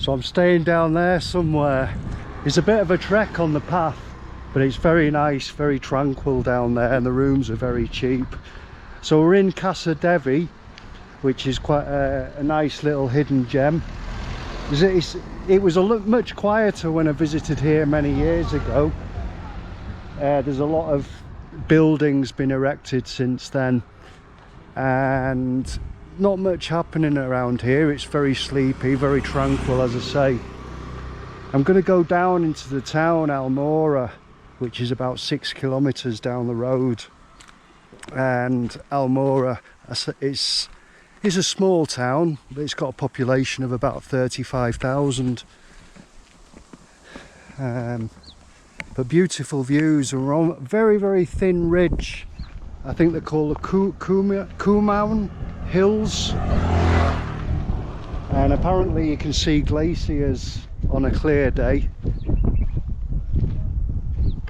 So I'm staying down there somewhere. It's a bit of a trek on the path, but it's very nice, very tranquil down there, and the rooms are very cheap. So we're in Casa Devi, which is quite a nice little hidden gem. It was much quieter when I visited here many years ago. There's a lot of buildings been erected since then, and not much happening around here. It's very sleepy, very tranquil, as I say. I'm going to go down into the town Almora, which is about 6 kilometers down the road. And Almora is a small town, but it's got a population of about 35,000. But beautiful views. We're on a very, very thin ridge. I think they're called the Kumaun Hills. And apparently you can see glaciers on a clear day.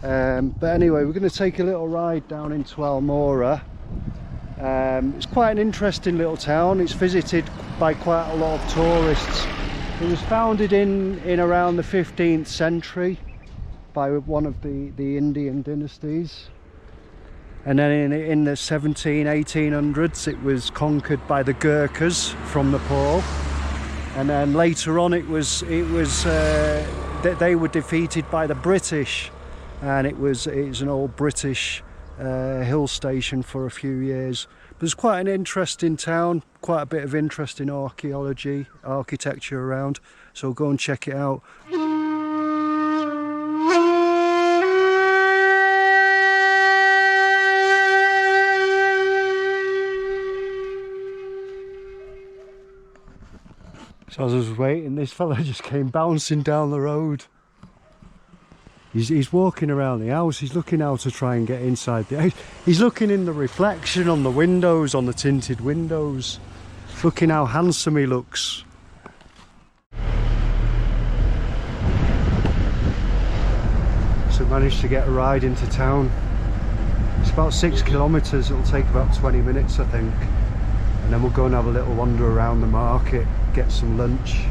But anyway, we're going to take a little ride down into Almora. It's quite an interesting little town. It's visited by quite a lot of tourists. It was founded in around the 15th century by one of the Indian dynasties, and then in the 1800s it was conquered by the Gurkhas from Nepal, and then later on it was they were defeated by the British, and it was an old British hill station for a few years. But it's quite an interesting town, quite a bit of interesting architecture around, so go and check it out. So as I was waiting, this fella just came bouncing down the road. He's walking around the house. He's looking how to try and get inside the house. He's looking in the reflection on the windows, on the tinted windows, looking how handsome he looks. So managed to get a ride into town. It's about 6 kilometers. It'll take about 20 minutes, I think, and then we'll go and have a little wander around the market, get some lunch.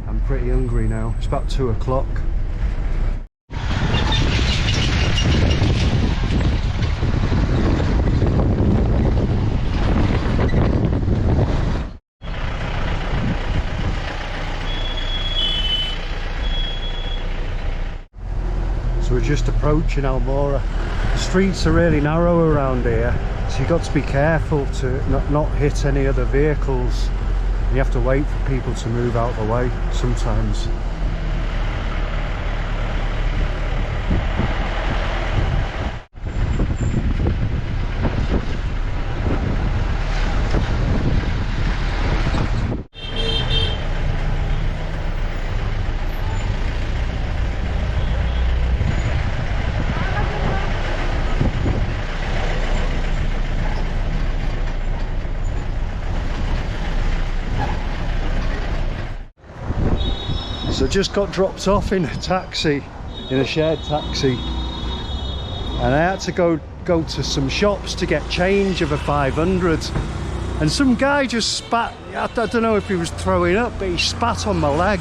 I'm pretty hungry now. It's about 2 o'clock. So we're just approaching Almora. The streets are really narrow around here, so you've got to be careful to not hit any other vehicles. You have to wait for people to move out the way sometimes. So just got dropped off in a taxi, in a shared taxi, and I had to go to some shops to get change of a 500, and some guy just spat. I don't know if he was throwing up, but he spat on my leg.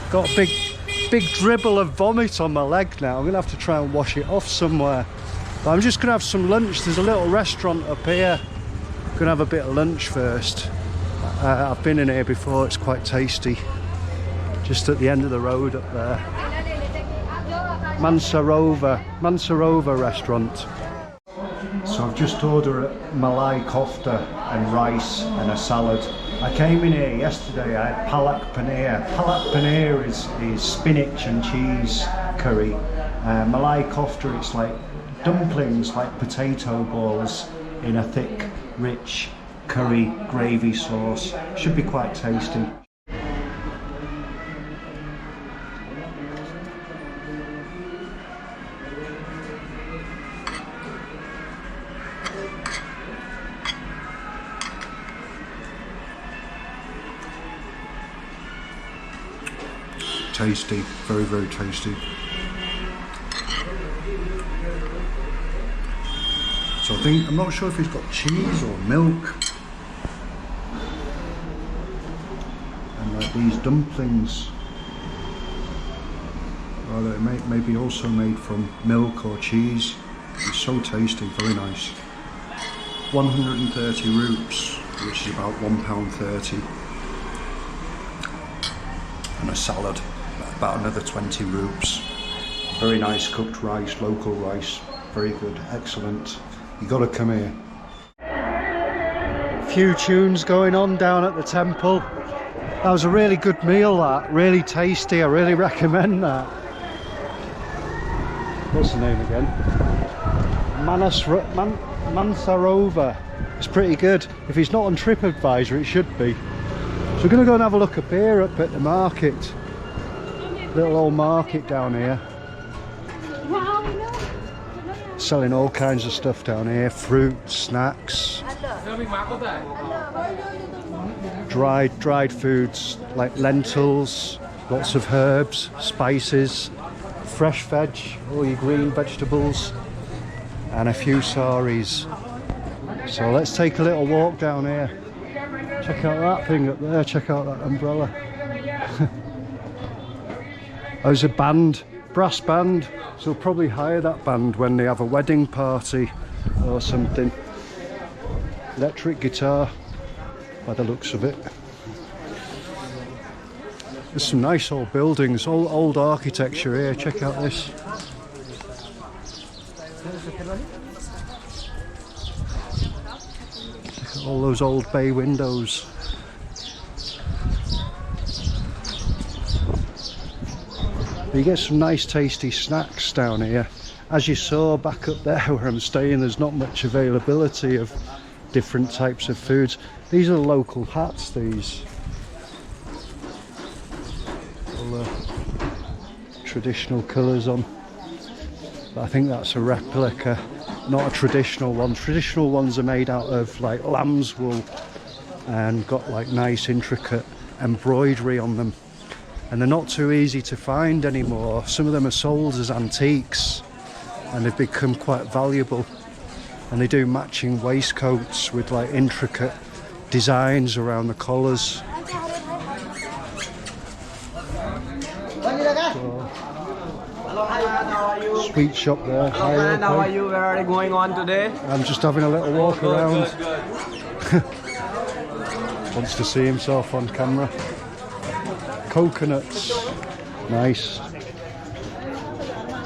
Got a big dribble of vomit on my leg now. I'm gonna have to try and wash it off somewhere, but I'm just gonna have some lunch. There's a little restaurant up here. I'm gonna have a bit of lunch first. I've been in here before. It's quite tasty. Just at the end of the road up there. Mansarovar restaurant. So I've just ordered Malai Kofta and rice and a salad. I came in here yesterday, I had palak paneer. Palak paneer is spinach and cheese curry. Malai Kofta, it's like dumplings, like potato balls in a thick, rich curry gravy sauce. Should be quite tasty. Tasty, very, very tasty. So I'm not sure if he's got cheese or milk. And like these dumplings, well, they may be also made from milk or cheese. It's so tasty, very nice. 130 rupees, which is about £1.30. And a salad, about another 20 rupees. Very nice cooked rice, local rice, very good, excellent. You gotta come here. Few tunes going on down at the temple. That was a really good meal, that, really tasty. I really recommend that. What's the name again? Mansarova. It's pretty good. If it's not on TripAdvisor, it should be. So we're going to go and have a look up here, up at the market. Little old market down here. Selling all kinds of stuff down here. Fruit, snacks. Dried foods like lentils, lots of herbs, spices, fresh veg, all your green vegetables, and a few saris. So let's take a little walk down here. Check out that thing up there, check out that umbrella. There's a band, brass band, so we'll probably hire that band when they have a wedding party or something. Electric guitar, by the looks of it. There's some nice old buildings, old architecture here, check out this. Look at all those old bay windows. You get some nice tasty snacks down here. As you saw back up there where I'm staying, there's not much availability of different types of foods. These are the local hats, these. All traditional colours on. But I think that's a replica, not a traditional one. Traditional ones are made out of like lamb's wool and got like nice intricate embroidery on them. And they're not too easy to find anymore. Some of them are sold as antiques and they've become quite valuable. And they do matching waistcoats with like intricate designs around the collars. Sweet shop there. Hello, how are you? Where are you going on today? I'm just having a little walk around. Good. Wants to see himself on camera. Coconuts, nice.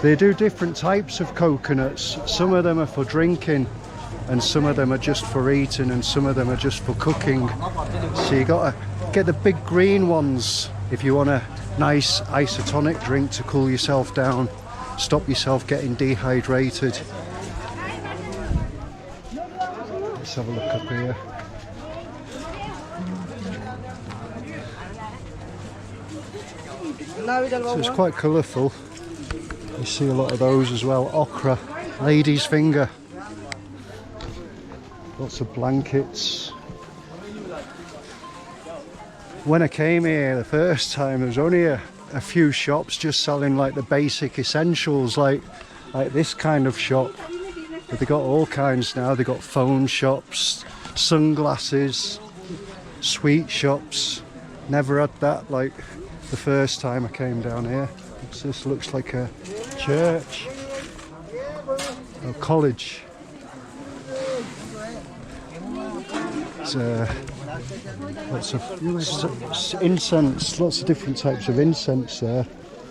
They do different types of coconuts. Some of them are for drinking and some of them are just for eating and some of them are just for cooking. So you gotta get the big green ones if you want a nice isotonic drink to cool yourself down, stop yourself getting dehydrated. Let's have a look up here. So it's quite colourful. You see a lot of those as well. Okra, lady's finger. Lots of blankets. When I came here the first time, there was only a few shops just selling like the basic essentials, like this kind of shop. But they got all kinds now. They got phone shops, sunglasses, sweet shops. Never had that like the first time I came down here. This looks like a church or college. It's lots of incense, lots of different types of incense there.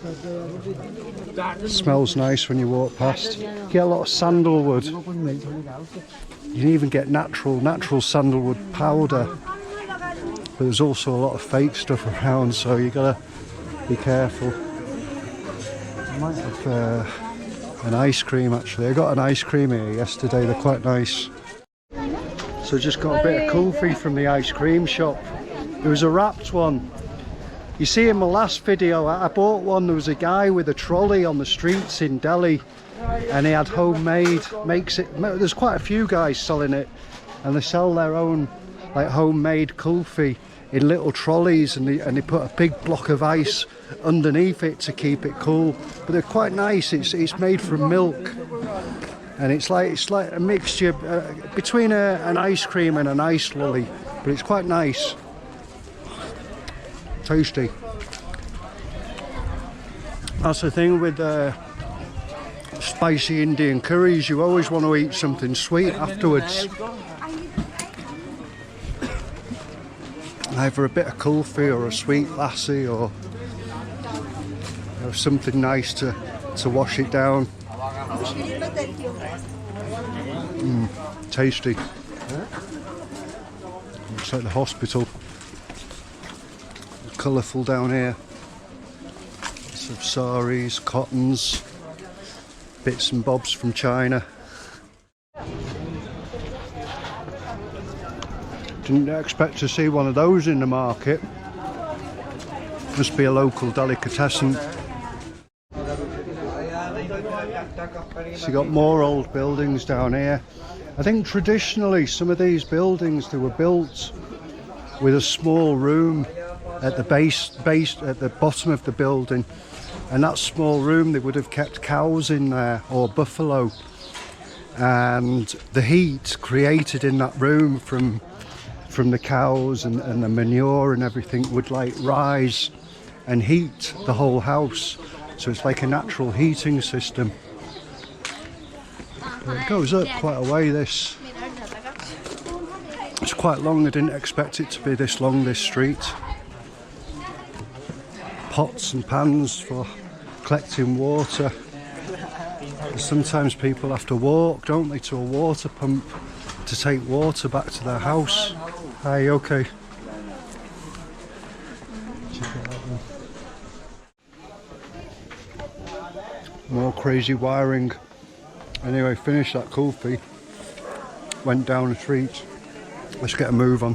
It smells nice when you walk past. You get a lot of sandalwood. You can even get natural sandalwood powder. But there's also a lot of fake stuff around, so you gotta be careful. I might have an ice cream actually. I got an ice cream here yesterday, they're quite nice. So just got a bit of kulfi from the ice cream shop. It was a wrapped one. You see in my last video I bought one, there was a guy with a trolley on the streets in Delhi and he had homemade, there's quite a few guys selling it and they sell their own like homemade kulfi in little trolleys and they put a big block of ice underneath it to keep it cool. But they're quite nice. It's made from milk and it's like a mixture between an ice cream and an ice lolly, but it's quite nice. tasty. That's the thing with spicy Indian curries, you always want to eat something sweet afterwards. Either a bit of kulfi or a sweet lassi, or something nice to wash it down. Tasty. Looks like the hospital. Colourful down here. Lots of saris, cottons, bits and bobs from China. Didn't expect to see one of those in the market. Must be a local delicatessen. So you got more old buildings down here. I think traditionally some of these buildings, they were built with a small room at the base at the bottom of the building, and that small room they would have kept cows in there or buffalo, and the heat created in that room from the cows and the manure and everything would like rise and heat the whole house. So it's like a natural heating system. But it goes up quite a way, this. It's quite long, I didn't expect it to be this long, this street. Pots and pans for collecting water. Sometimes people have to walk, don't they, to a water pump to take water back to their house. Hi, okay. More crazy wiring. Anyway, finished that kulfi. Went down the street. Let's get a move on.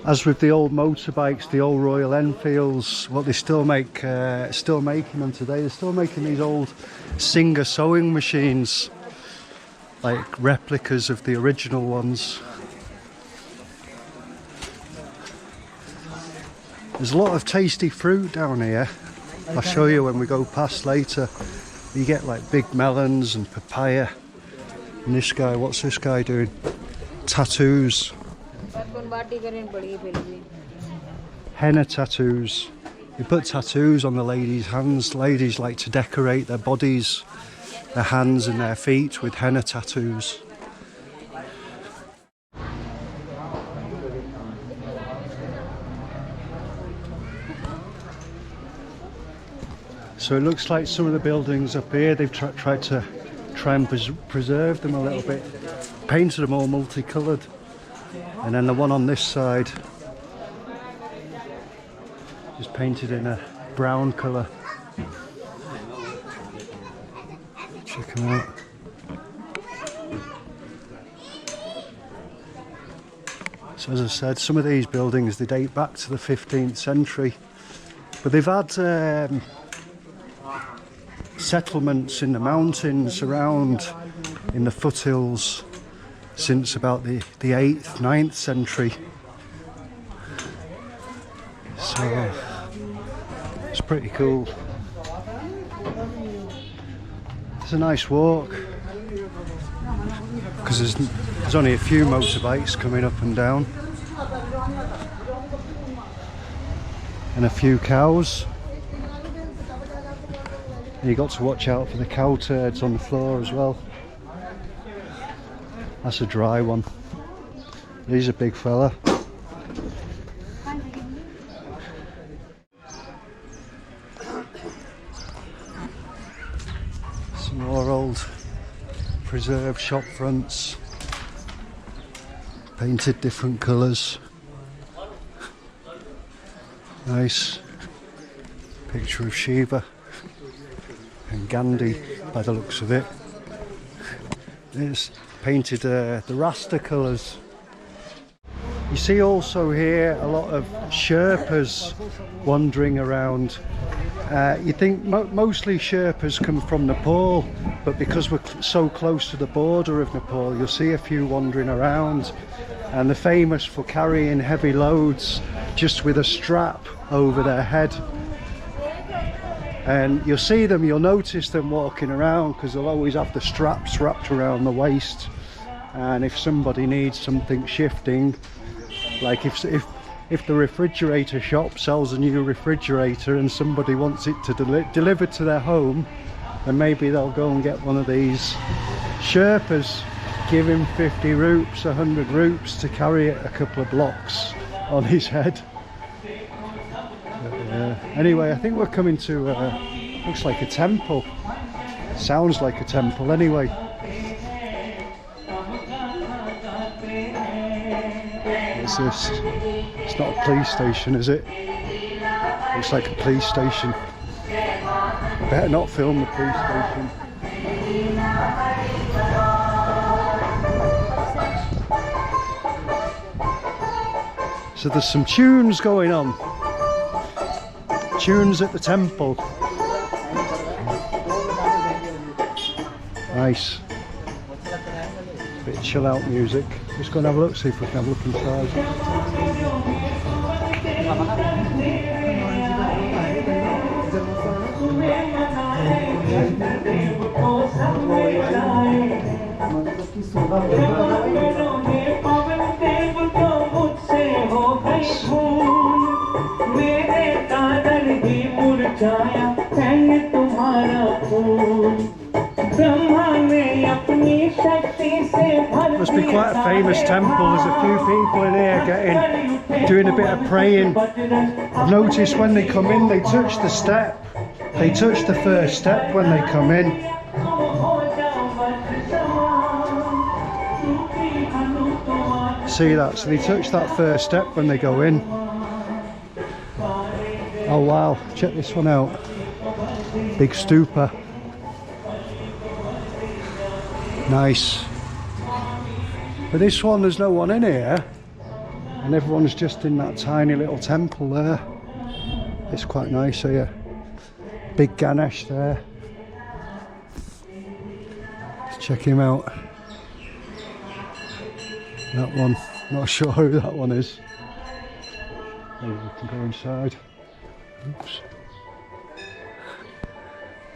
As with the old motorbikes, the old Royal Enfields, what they still make, still making them today, they're still making these old Singer sewing machines, like replicas of the original ones. There's a lot of tasty fruit down here. I'll show you when we go past later. You get like big melons and papaya. And this guy, what's this guy doing? Tattoos. Henna tattoos. You put tattoos on the ladies' hands. Ladies like to decorate their bodies, their hands and their feet with henna tattoos. So it looks like some of the buildings up here, they've tried to preserve them a little bit. Painted them all multicoloured. And then the one on this side is painted in a brown colour. Check them out. So as I said, some of these buildings, they date back to the 15th century. But they've had settlements in the mountains around in the foothills since about the 8th, 9th century. So it's pretty cool. It's a nice walk because there's only a few motorbikes coming up and down and a few cows. And you got to watch out for the cow turds on the floor as well. That's a dry one. He's a big fella. Some more old preserved shop fronts. Painted different colours. Nice. Picture of Shiva and Gandhi by the looks of it. It's painted the Rasta colours. You see also here a lot of Sherpas wandering around. You think mostly Sherpas come from Nepal, but because we're so close to the border of Nepal, you'll see a few wandering around, and they're famous for carrying heavy loads just with a strap over their head. and you'll see them, you'll notice them walking around because they'll always have the straps wrapped around the waist, and if somebody needs something shifting, like if the refrigerator shop sells a new refrigerator and somebody wants it to deliver to their home, then maybe they'll go and get one of these Sherpas, give him 50 rupees, 100 rupees to carry it a couple of blocks on his head. Anyway, I think we're coming to looks like a temple, sounds like a temple anyway. What's this? It's not a police station, is it? Looks like a police station. Better not film the police station. So there's some tunes going on. Tunes at the temple. Nice. Bit of chill out music. Just go and have a look, see if we can have a look inside. Must be quite a famous temple. There's a few people in here doing a bit of praying. I've noticed when they come in, they touch the step. They touch the first step when they come in. See that? So they touch that first step when they go in. Oh wow, check this one out. Big stupa. Nice. But this one, there's no one in here, and everyone's just in that tiny little temple there. It's quite nice here. Big Ganesh there. Let's check him out. That one, not sure who that one is. Maybe we can go inside. Oops.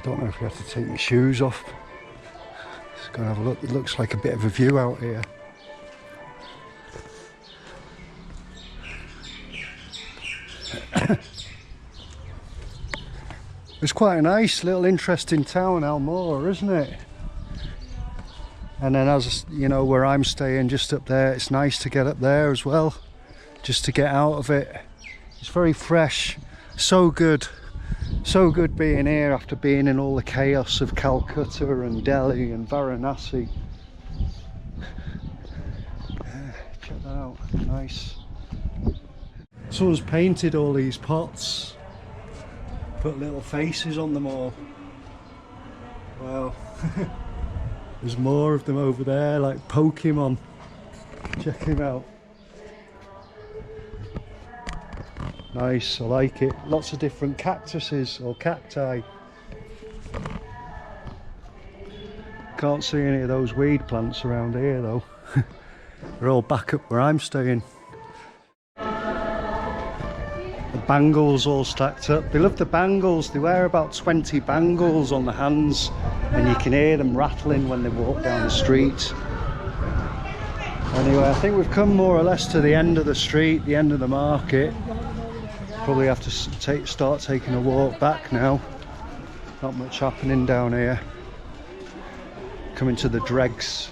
Don't know if you have to take your shoes off. Let's go and have a look. It looks like a bit of a view out here. It's quite a nice little interesting town, Almora, isn't it? And then, as you know, where I'm staying just up there, it's nice to get up there as well, just to get out of it. It's very fresh, so good being here after being in all the chaos of Calcutta and Delhi and Varanasi. Check that out, nice. Someone's painted all these pots, put little faces on them all. Wow. There's more of them over there, like Pokemon. Check him out. Nice, I like it. Lots of different cactuses or cacti. Can't see any of those weed plants around here though. They're all back up where I'm staying. The bangles all stacked up. They love the bangles. They wear about 20 bangles on the hands, and you can hear them rattling when they walk down the street. Anyway, I think we've come more or less to the end of the street, the end of the market. Probably have to start taking a walk back now. Not much happening down here. Coming to the dregs.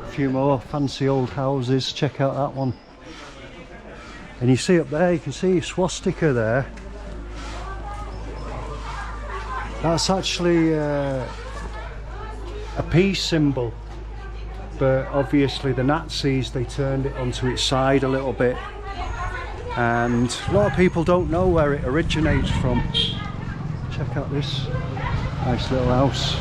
A few more fancy old houses. Check out that one. And you see up there, you can see a swastika there. That's actually a peace symbol, but obviously the Nazis, they turned it onto its side a little bit, and a lot of people don't know where it originates from. Check out this nice little house.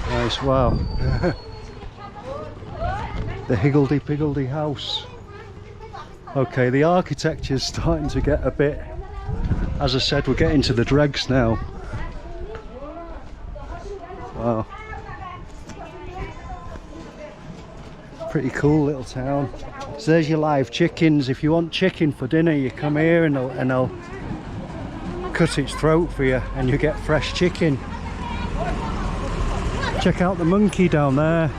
Nice, wow. The higgledy-piggledy house. Okay, the architecture's starting to get a bit, as I said, we're getting to the dregs now. Wow. Pretty cool little town. So there's your live chickens. If you want chicken for dinner, you come here and they'll cut its throat for you and you get fresh chicken. Check out the monkey down there.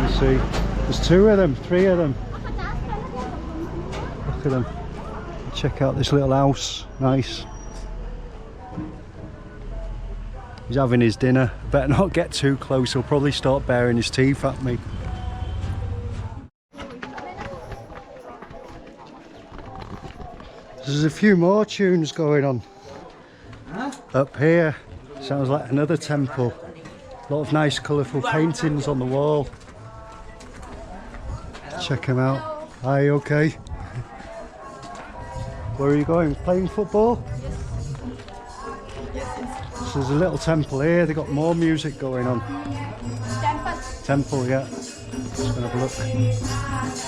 You see, there's 2 of them, 3 of them. Look at them. Check out this little house, nice. He's having his dinner. Better not get too close, he'll probably start baring his teeth at me. There's a few more tunes going on up here. Sounds like another temple. A lot of nice colourful paintings on the wall. Check them out. Hi, okay? Where are you going? Playing football? So there's a little temple here. They've got more music going on. Temple, yeah. Just gonna have a look.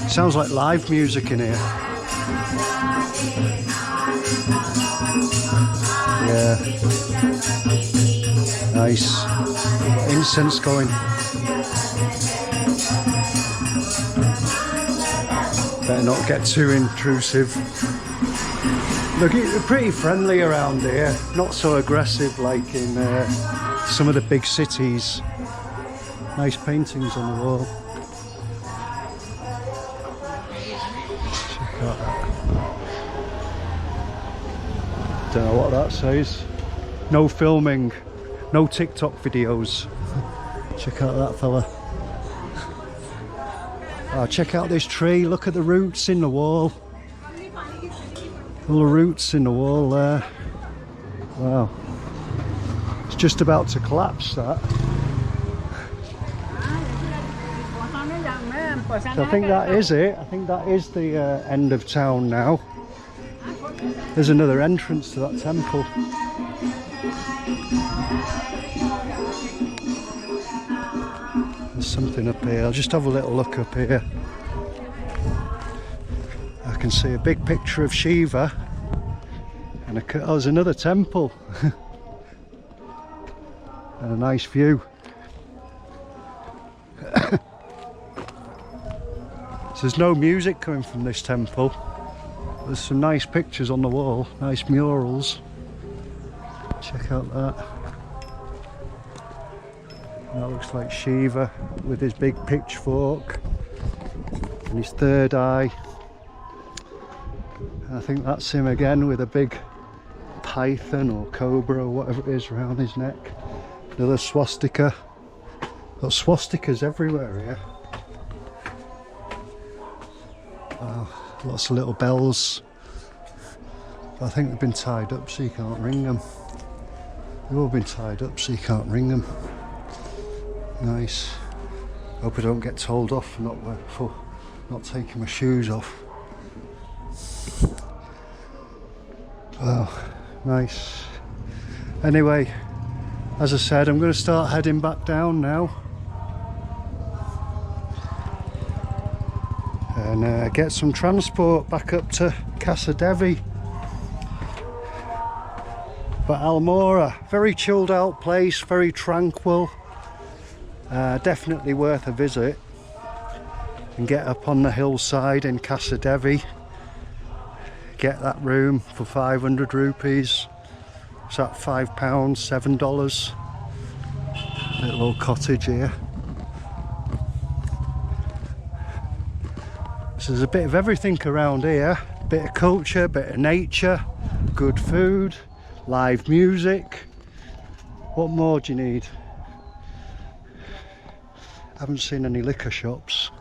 Sounds like live music in here. Yeah. Nice. Incense going. Better not get too intrusive. Look, they're pretty friendly around here. Not so aggressive like in some of the big cities. Nice paintings on the wall. Check out that. Don't know what that says. No filming, no TikTok videos. Check out that fella. Oh, check out this tree. Look at the roots in the wall. All the roots in the wall there. Wow. It's just about to collapse, that. So I think that is it. I think that is the end of town now. There's another entrance to that temple. There's something up here. I'll just have a little look up here. I can see a big picture of Shiva and oh, there's another temple and a nice view. So there's no music coming from this temple. There's some nice pictures on the wall, nice murals. Check out that. That looks like Shiva with his big pitchfork and his third eye. I think that's him again with a big python or cobra or whatever it is around his neck. Another swastika. Got swastikas everywhere here. Wow, lots of little bells. I think they've been tied up so you can't ring them. They've all been tied up so you can't ring them. Nice. Hope I don't get told off for not taking my shoes off. Wow, nice. Anyway, as I said, I'm going to start heading back down now and get some transport back up to Casa Devi. But Almora, very chilled out place, very tranquil, definitely worth a visit. And get up on the hillside in Casa Devi. Get that room for 500 rupees. It's at £5, $7. Little old cottage here. So there's a bit of everything around here. Bit of culture, bit of nature, good food, live music. What more do you need? Haven't seen any liquor shops.